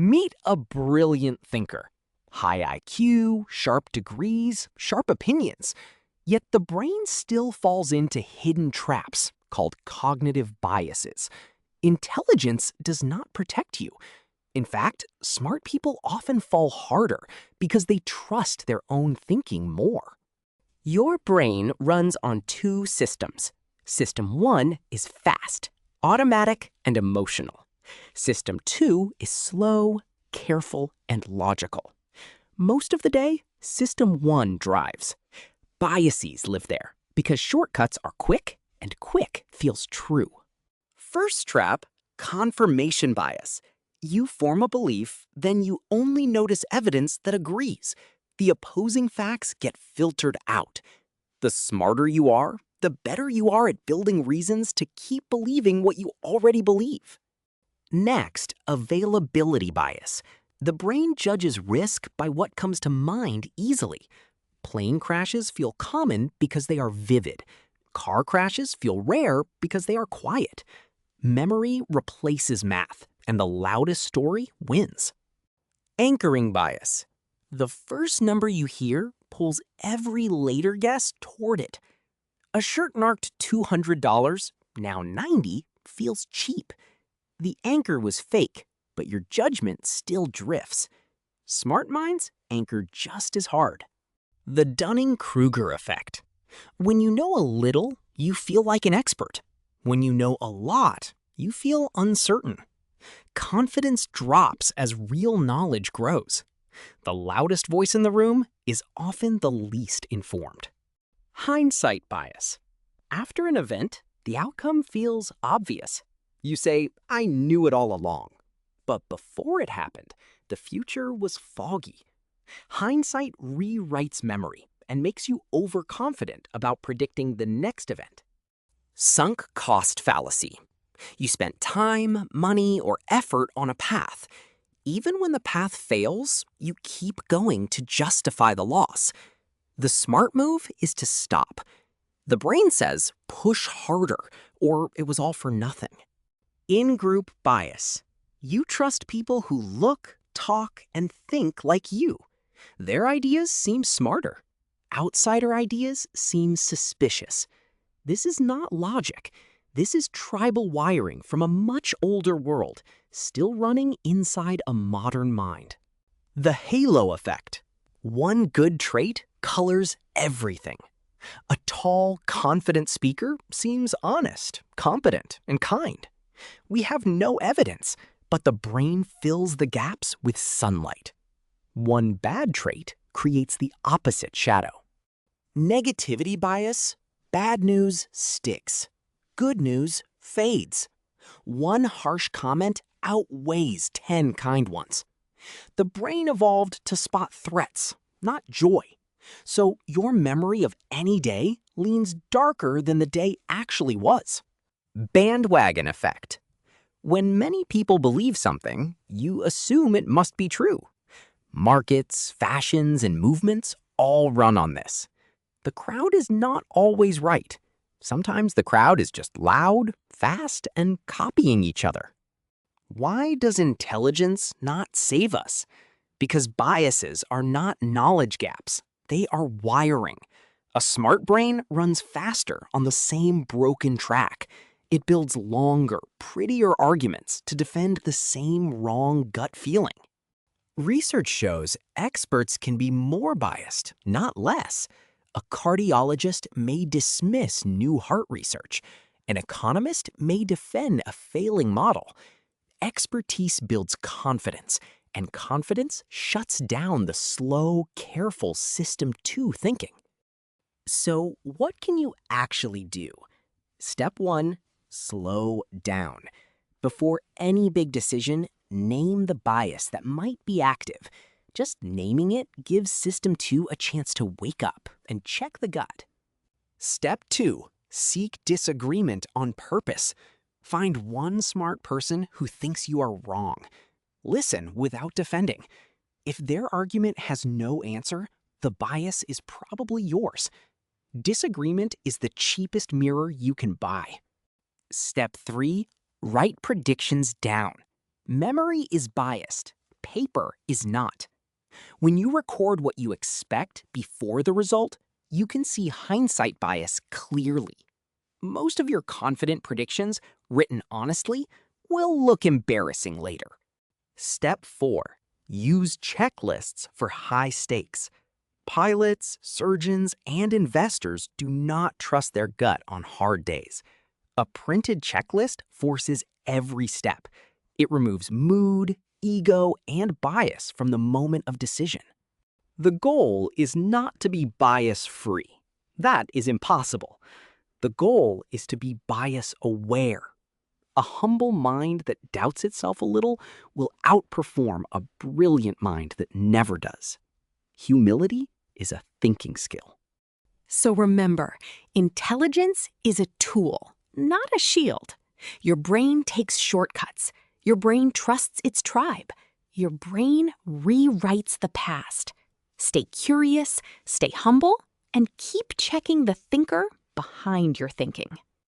Meet a brilliant thinker. High IQ, sharp degrees, sharp opinions. Yet the brain still falls into hidden traps called cognitive biases. Intelligence does not protect you. In fact, smart people often fall harder because they trust their own thinking more. Your brain runs on two systems. System 1 is fast, automatic, and emotional. System 2 is slow, careful, and logical. Most of the day, System 1 drives. Biases live there because shortcuts are quick and quick feels true. First trap, confirmation bias. You form a belief, then you only notice evidence that agrees. The opposing facts get filtered out. The smarter you are, the better you are at building reasons to keep believing what you already believe. Next, availability bias. The brain judges risk by what comes to mind easily. Plane crashes feel common because they are vivid. Car crashes feel rare because they are quiet. Memory replaces math, and the loudest story wins. Anchoring bias. The first number you hear pulls every later guess toward it. A shirt marked $200, now $90, feels cheap. The anchor was fake, but your judgment still drifts. Smart minds anchor just as hard. The Dunning-Kruger effect. When you know a little, you feel like an expert. When you know a lot, you feel uncertain. Confidence drops as real knowledge grows. The loudest voice in the room is often the least informed. Hindsight bias. After an event, the outcome feels obvious. You say, I knew it all along. But before it happened, the future was foggy. Hindsight rewrites memory and makes you overconfident about predicting the next event. Sunk cost fallacy. You spent time, money, or effort on a path. Even when the path fails, you keep going to justify the loss. The smart move is to stop. The brain says, push harder, or it was all for nothing. In-group bias. You trust people who look, talk, and think like you. Their ideas seem smarter. Outsider ideas seem suspicious. This is not logic. This is tribal wiring from a much older world, still running inside a modern mind. The halo effect. One good trait colors everything. A tall, confident speaker seems honest, competent, and kind. We have no evidence, but the brain fills the gaps with sunlight. One bad trait creates the opposite shadow. Negativity bias. Bad news sticks. Good news fades. One harsh comment outweighs 10 kind ones. The brain evolved to spot threats, not joy. So your memory of any day leans darker than the day actually was. Bandwagon effect. When many people believe something, you assume it must be true. Markets, fashions, and movements all run on this. The crowd is not always right. Sometimes the crowd is just loud, fast, and copying each other. Why does intelligence not save us? Because biases are not knowledge gaps. They are wiring. A smart brain runs faster on the same broken track. It builds longer, prettier arguments to defend the same wrong gut feeling. Research shows experts can be more biased, not less. A cardiologist may dismiss new heart research. An economist may defend a failing model. Expertise builds confidence, and confidence shuts down the slow, careful System 2 thinking. So what can you actually do? Step 1, slow down. Before any big decision, name the bias that might be active. Just naming it gives System 2 a chance to wake up and check the gut. Step 2, seek disagreement on purpose. Find one smart person who thinks you are wrong. Listen without defending. If their argument has no answer, the bias is probably yours. Disagreement is the cheapest mirror you can buy. Step 3, write predictions down. Memory is biased, paper is not. When you record what you expect before the result, you can see hindsight bias clearly. Most of your confident predictions, written honestly, will look embarrassing later. Step 4. Use checklists for high stakes. Pilots, surgeons, and investors do not trust their gut on hard days. A printed checklist forces every step. It removes mood, ego, and bias from the moment of decision. The goal is not to be bias-free. That is impossible. The goal is to be bias-aware. A humble mind that doubts itself a little will outperform a brilliant mind that never does. Humility is a thinking skill. So remember, intelligence is a tool, not a shield. Your brain takes shortcuts. Your brain trusts its tribe. Your brain rewrites the past. Stay curious, stay humble, and keep checking the thinker behind your thinking.